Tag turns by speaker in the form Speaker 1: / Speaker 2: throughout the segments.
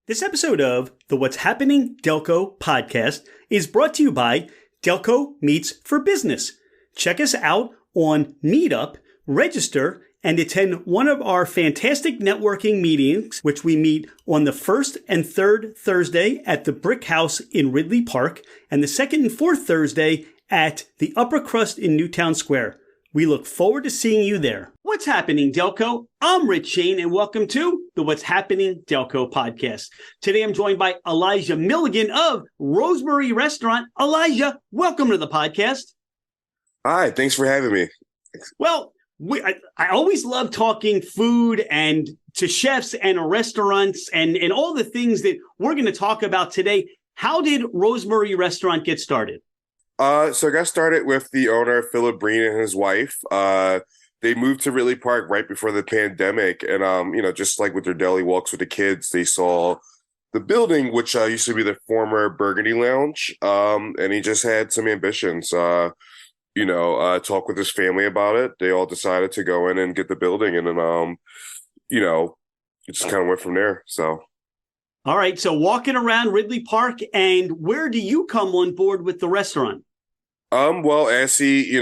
Speaker 1: This episode of the What's Happening Delco podcast is brought to you by Delco Meets for Business. Check us out on Meetup, register, and attend one of our fantastic networking meetings, which we meet on the first and third Thursday at the Brick House in Ridley Park and the second and fourth Thursday at the Upper Crust in Newtown Square. We look forward to seeing you there. What's happening, Delco? I'm Rich Shane, and welcome to the What's Happening Delco podcast. Today, I'm joined by Elijah Milligan of Rosemary Restaurant. Elijah, welcome to the podcast.
Speaker 2: Hi, thanks for having me.
Speaker 1: Well, I always love talking food and to chefs and restaurants and all the things that we're going to talk about today. How did Rosemary Restaurant get started?
Speaker 2: So I got started with the owner, Phillip Breen, and his wife. They moved to Ridley Park right before the pandemic. And, just like with their daily walks with the kids, they saw the building, which used to be the former Burgundy Lounge. And he just had some ambitions, talk with his family about it. They all decided to go in and get the building. And then, it just kind of went from there. So.
Speaker 1: All right. So walking around Ridley Park, and where do you come on board with the restaurant?
Speaker 2: Well, as he,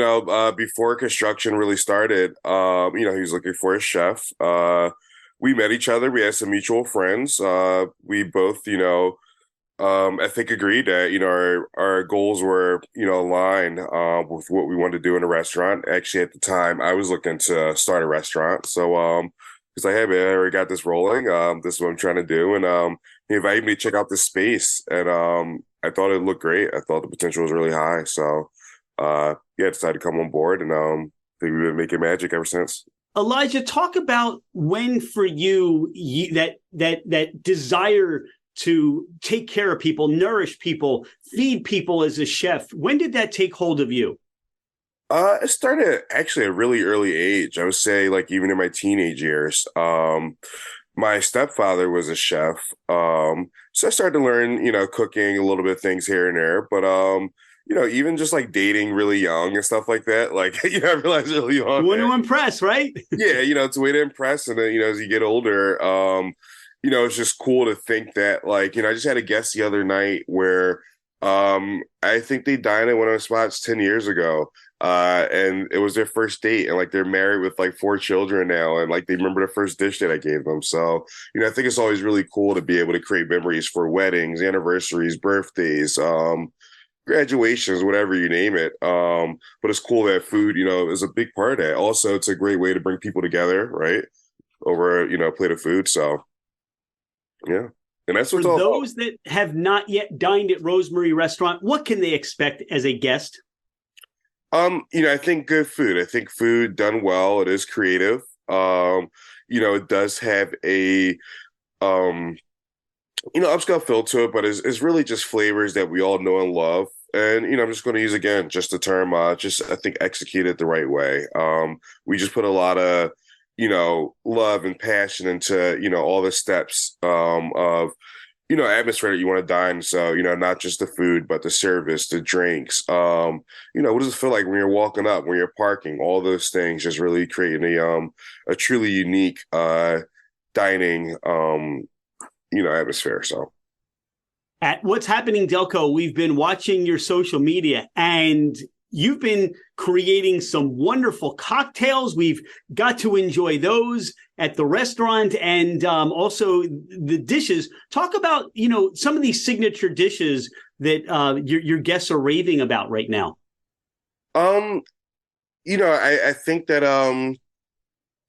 Speaker 2: before construction really started, he was looking for a chef. We met each other. We had some mutual friends. We both, I think agreed that, our goals were, aligned, with what we wanted to do in a restaurant. Actually, at the time, I was looking to start a restaurant. So, he's like, hey, man, I already got this rolling. This is what I'm trying to do. And, he invited me to check out the space. And, I thought it looked great. I thought the potential was really high. So, I decided to come on board, and we've been making magic ever since.
Speaker 1: Elijah, talk about when for you that desire to take care of people, nourish people, feed people as a chef. When did that take hold of you?
Speaker 2: It started actually at a really early age. I would say, like, even in my teenage years. My stepfather was a chef, so I started to learn, cooking a little bit of things here and there. But even just like dating really young and stuff like that, like, I realized early on.
Speaker 1: You want to impress, right?
Speaker 2: Yeah, it's a way to impress. And then, as you get older, it's just cool to think that, like, I just had a guest the other night where I think they dined at one of the spots 10 years ago. And it was their first date, and like they're married with like 4 children now, and like they remember the first dish that I gave them. So, I think it's always really cool to be able to create memories for weddings, anniversaries, birthdays, graduations, whatever you name it. But it's cool that food, is a big part of that. Also, it's a great way to bring people together, right? Over, a plate of food. So, yeah. And that's what's
Speaker 1: for
Speaker 2: all
Speaker 1: those
Speaker 2: about.
Speaker 1: That have not yet dined at Rosemary Restaurant, what can they expect as a guest?
Speaker 2: I think good food. I think food done well, it is creative. It does have a upscale feel to it, but it's really just flavors that we all know and love. And, I'm just going to use, again, just the term, I think execute it the right way. We just put a lot of, love and passion into, all the steps of, atmosphere that you want to dine. So, not just the food, but the service, the drinks. What does it feel like when you're walking up, when you're parking, all those things, just really creating a truly unique dining, atmosphere. So
Speaker 1: At What's Happening Delco, we've been watching your social media, and you've been creating some wonderful cocktails. We've got to enjoy those at the restaurant, and also the dishes. Talk about, some of these signature dishes that your guests are raving about right now.
Speaker 2: I think that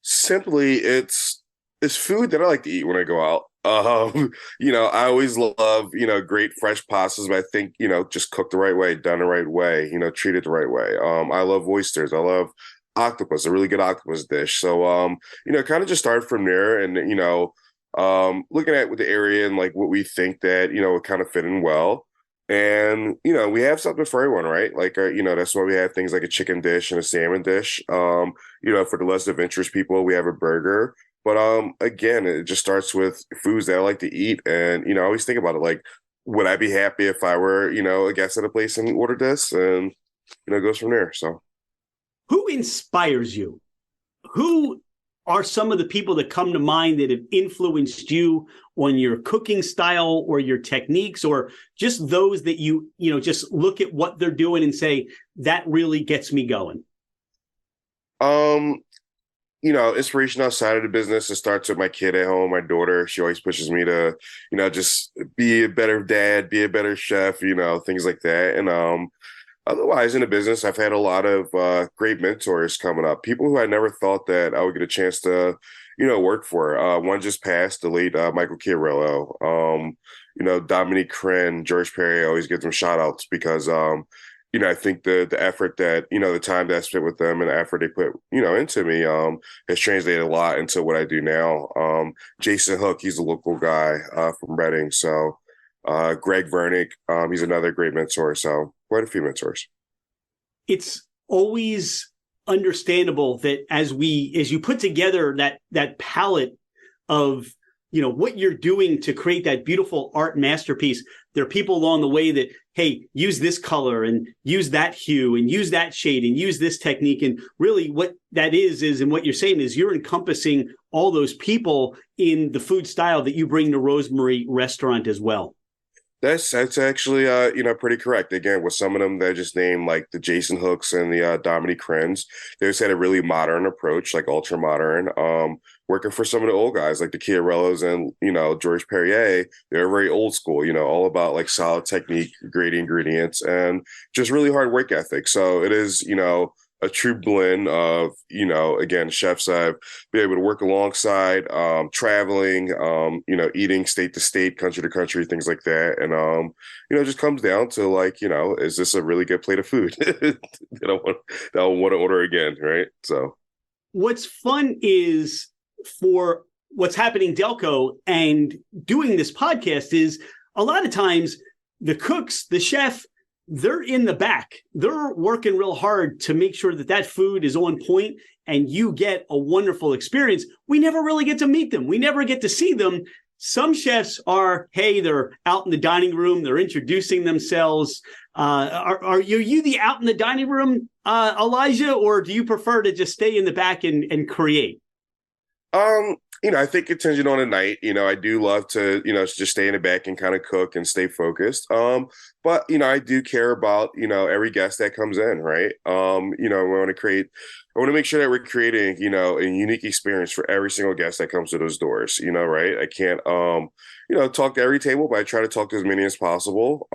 Speaker 2: simply it's food that I like to eat when I go out. I always love, great fresh pastas, but I think, just cooked the right way, done the right way, treated the right way. I love oysters. I love octopus, a really good octopus dish. So, kind of just start from there and, looking at with the area and like what we think that, would kind of fit in well. And, we have something for everyone, right? Like, that's why we have things like a chicken dish and a salmon dish. For the less adventurous people, we have a burger. But again, it just starts with foods that I like to eat. And, I always think about it like, would I be happy if I were, a guest at a place and ordered this? And, it goes from there. So
Speaker 1: who inspires you? Who are some of the people that come to mind that have influenced you on your cooking style or your techniques, or just those that just look at what they're doing and say, that really gets me going?
Speaker 2: Inspiration outside of the business, it starts with my kid at home, my daughter. She always pushes me to, just be a better dad, be a better chef, things like that. And otherwise, in the business, I've had a lot of great mentors coming up, people who I never thought that I would get a chance to, work for. One just passed, the late Michael Chiarillo. Dominique Crenn, George Perry, I always give them shout outs because, I think the effort that, the time that I spent with them and the effort they put, into me has translated a lot into what I do now. Jason Hook, he's a local guy from Reading. So Greg Vernick, he's another great mentor. So quite a few mentors.
Speaker 1: It's always understandable that as you put together that palette of, what you're doing to create that beautiful art masterpiece, there are people along the way that, hey, use this color and use that hue and use that shade and use this technique. And really what that is, and what you're saying is you're encompassing all those people in the food style that you bring to Rosemary Restaurant as well.
Speaker 2: That's actually pretty correct. Again, with some of them they just named like the Jason Hooks and the Dominique Crenns, they just had a really modern approach, like ultra modern. Working for some of the old guys like the Chiarellos and George Perrier, they're very old school. All about like solid technique, great ingredients, and just really hard work ethic. So it is a true blend of, again, chefs I've been able to work alongside, traveling, eating state to state, country to country, things like that. And, it just comes down to like, is this a really good plate of food that I want to order again, right? So
Speaker 1: what's fun is for what's happening Delco and doing this podcast is a lot of times the cooks, the chef, they're in the back. They're working real hard to make sure that food is on point and you get a wonderful experience. We never really get to meet them. We never get to see them. Some chefs they're out in the dining room. They're introducing themselves. Are you the out in the dining room, Elijah, or do you prefer to just stay in the back and create?
Speaker 2: I think contingent on a night, I do love to, just stay in the back and kind of cook and stay focused. But, I do care about, every guest that comes in, right? I want to make sure that we're creating, a unique experience for every single guest that comes to those doors, right? I can't, talk to every table, but I try to talk to as many as possible.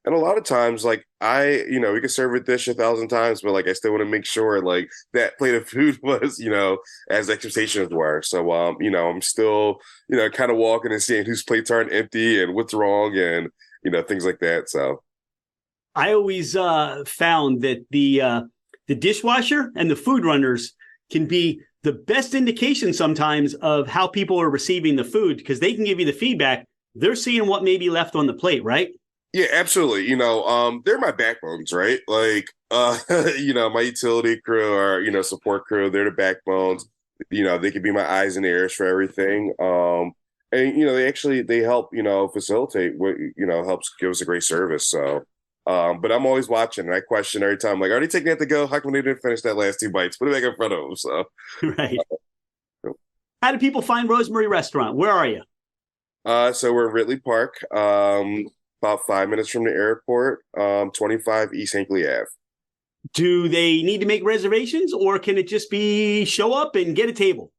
Speaker 2: And a lot of times, like we could serve a dish 1,000 times, but like I still want to make sure like that plate of food was, as expectations were. So, I'm still, kind of walking and seeing whose plates aren't empty and what's wrong and, things like that. So
Speaker 1: I always found that the dishwasher and the food runners can be the best indication sometimes of how people are receiving the food because they can give you the feedback. They're seeing what may be left on the plate, right?
Speaker 2: Yeah, absolutely. They're my backbones, right? Like, my utility crew or, support crew, they're the backbones. They could be my eyes and ears for everything. And, they help, facilitate what, helps give us a great service. So, but I'm always watching and I question every time, like, are they taking that to go? How come they didn't finish that last 2 bites? Put it back in front of them. So,
Speaker 1: right. How do people find Rosemary Restaurant? Where are you?
Speaker 2: So we're in Ridley Park, about 5 minutes from the airport, 25 East Hinckley Ave.
Speaker 1: Do they need to make reservations or can it just be show up and get a table?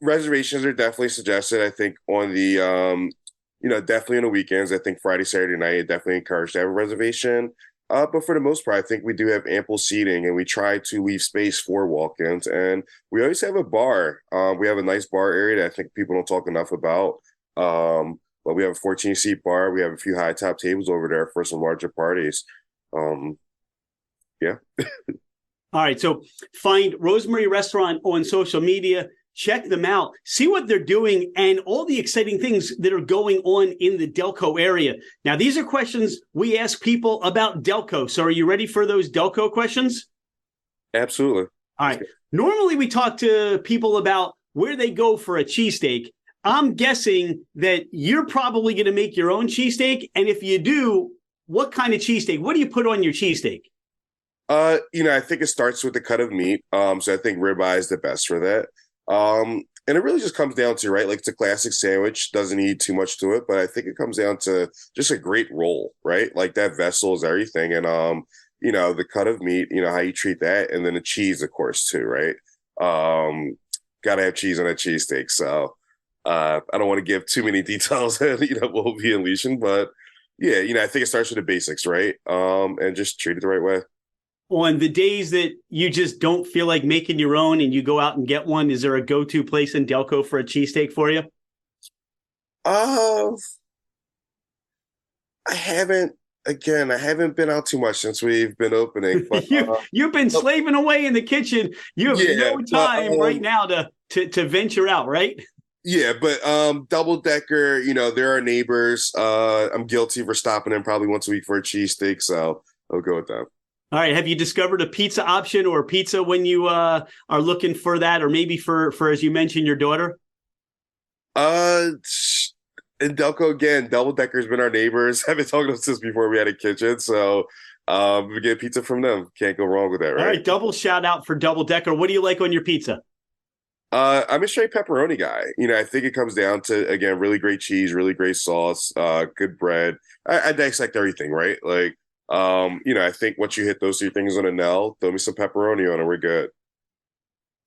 Speaker 2: Reservations are definitely suggested. I think on the, definitely on the weekends. I think Friday, Saturday night, definitely encouraged to have a reservation. But for the most part, I think we do have ample seating and we try to leave space for walk-ins. And we always have a bar. We have a nice bar area that I think people don't talk enough about. But we have a 14-seat bar. We have a few high top tables over there for some larger parties. Yeah.
Speaker 1: All right. So find Rosemary Restaurant on social media. Check them out. See what they're doing and all the exciting things that are going on in the Delco area. Now, these are questions we ask people about Delco. So are you ready for those Delco questions?
Speaker 2: Absolutely.
Speaker 1: All right. Normally, we talk to people about where they go for a cheesesteak. I'm guessing that you're probably going to make your own cheesesteak. And if you do, what kind of cheesesteak? What do you put on your cheesesteak?
Speaker 2: I think it starts with the cut of meat. So I think ribeye is the best for that. And it really just comes down to, right, like it's a classic sandwich, doesn't need too much to it, but I think it comes down to just a great roll, right? Like that vessel is everything. And the cut of meat, how you treat that, and then the cheese, of course, too, right? Gotta have cheese on a cheesesteak. So I don't want to give too many details, what will be unleashing, but yeah, I think it starts with the basics, right? And just treat it the right way.
Speaker 1: On the days that you just don't feel like making your own and you go out and get one, is there a go-to place in Delco for a cheesesteak for you?
Speaker 2: Uh, I haven't. Again, I haven't been out too much since we've been opening, but
Speaker 1: You've been slaving away in the kitchen. You have
Speaker 2: yeah,
Speaker 1: no time right now to venture out, right?
Speaker 2: yeah, but double decker, they're our neighbors. I'm guilty for stopping in probably once a week for a cheesesteak, so I'll go with them.
Speaker 1: All right. Have you discovered a pizza option or pizza when you are looking for that, or maybe for as you mentioned, your daughter?
Speaker 2: Uh, in Delco again, double decker's been our neighbors. I've been talking to them since before we had a kitchen, so we get pizza from them. Can't go wrong with that, right?
Speaker 1: All right. Double shout out for double decker. What do you like on your pizza?
Speaker 2: I'm a straight pepperoni guy. I think it comes down to, again, really great cheese, really great sauce, good bread. I dissect everything, right? Like, I think once you hit those three things on a nail, throw me some pepperoni on it, we're good.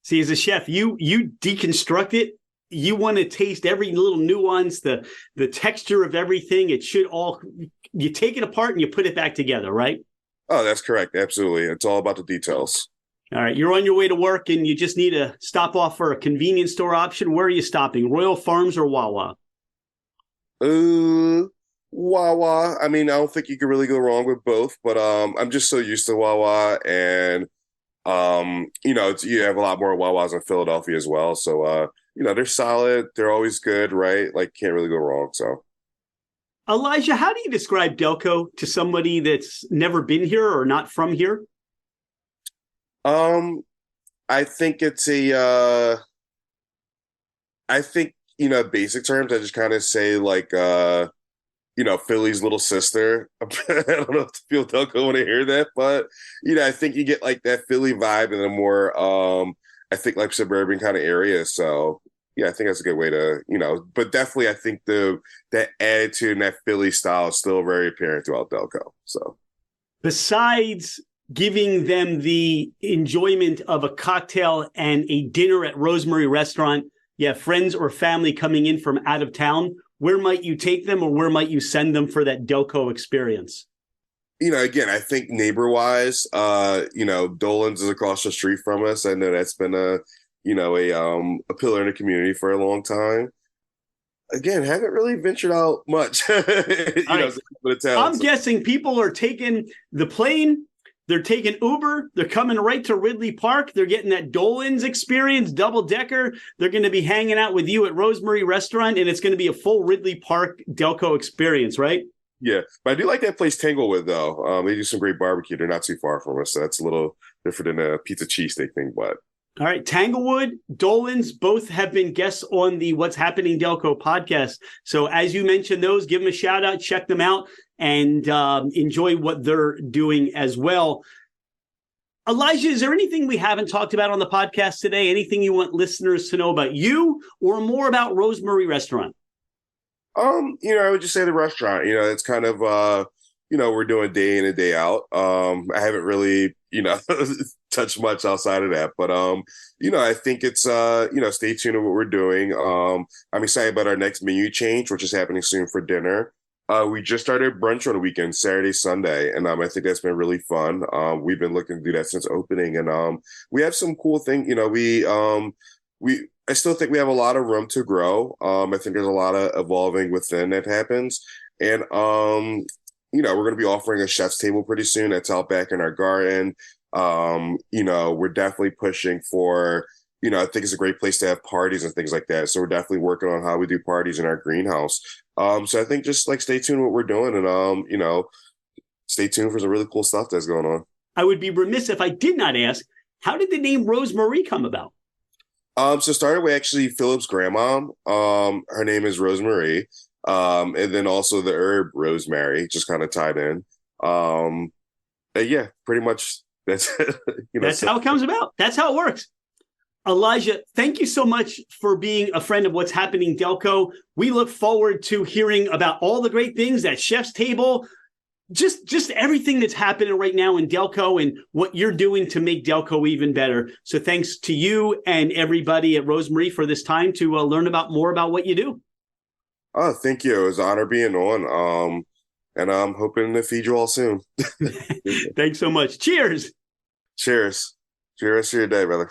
Speaker 1: See, as a chef, you deconstruct it. You want to taste every little nuance, the texture of everything. It should all, you take it apart and you put it back together, right?
Speaker 2: Oh, that's correct. Absolutely. It's all about the details.
Speaker 1: All right. You're on your way to work and you just need to stop off for a convenience store option. Where are you stopping? Royal Farms or Wawa?
Speaker 2: Wawa. I mean, I don't think you could really go wrong with both, but I'm just so used to Wawa, and you have a lot more Wawas in Philadelphia as well. So they're solid, they're always good, right? Like can't really go wrong. So
Speaker 1: Elijah, how do you describe Delco to somebody that's never been here or not from here?
Speaker 2: um I think it's I think, basic terms, I just kind of say like Philly's little sister. I don't know if people don't go want to hear that, but I think you get like that Philly vibe in a more I think like suburban kind of area. So yeah, I think that's a good way to, but definitely I think that attitude and that Philly style is still very apparent throughout Delco. So
Speaker 1: Besides giving them the enjoyment of a cocktail and a dinner at Rosemary Restaurant, you have friends or family coming in from out of town. Where might you take them or where might you send them for that Delco experience?
Speaker 2: Again, I think neighbor wise, Dolan's is across the street from us. I know that's been a pillar in the community for a long time. Again, haven't really ventured out much.
Speaker 1: I'm guessing people are taking the plane, they're taking Uber, they're coming right to Ridley Park, they're getting that Dolan's experience, double decker. They're going to be hanging out with you at Rosemary Restaurant, and it's going to be a full Ridley Park Delco experience, right?
Speaker 2: Yeah, but I do like that place Tanglewood though. They do some great barbecue. They're not too far from us, so that's a little different than a pizza cheesesteak thing, but.
Speaker 1: All right, Tanglewood, Dolan's, both have been guests on the What's Happening Delco podcast. So as you mentioned those, give them a shout out, check them out, and enjoy what they're doing as well. Elijah, is there anything we haven't talked about on the podcast today? Anything you want listeners to know about you or more about Rosemary Restaurant?
Speaker 2: I would just say the restaurant, it's kind of, we're doing day in and day out. I haven't really, touched much outside of that, but, I think it's, stay tuned to what we're doing. I'm excited about our next menu change, which is happening soon for dinner. We just started brunch on the weekend, Saturday, Sunday, and I think that's been really fun. We've been looking to do that since opening, and we have some cool things. I still think we have a lot of room to grow. I think there's a lot of evolving within that happens, and we're going to be offering a chef's table pretty soon. That's out back in our garden. We're definitely pushing for. I think it's a great place to have parties and things like that. So we're definitely working on how we do parties in our greenhouse. So I think just like stay tuned to what we're doing and, stay tuned for some really cool stuff that's going on.
Speaker 1: I would be remiss if I did not ask, how did the name Rosemary come about?
Speaker 2: So started with actually Philip's grandma. Her name is Rosemary. And then also the herb rosemary just kind of tied in. Yeah, pretty much That's
Speaker 1: That's
Speaker 2: so
Speaker 1: how it comes about. That's how it works. Elijah, thank you so much for being a friend of What's Happening Delco. We look forward to hearing about all the great things at Chef's Table, just everything that's happening right now in Delco and what you're doing to make Delco even better. So thanks to you and everybody at Rosemary for this time to learn about more about what you do.
Speaker 2: Oh, thank you. It was an honor being on. And I'm hoping to feed you all soon.
Speaker 1: Thanks so much. Cheers.
Speaker 2: Cheers. Cheers to your day, brother.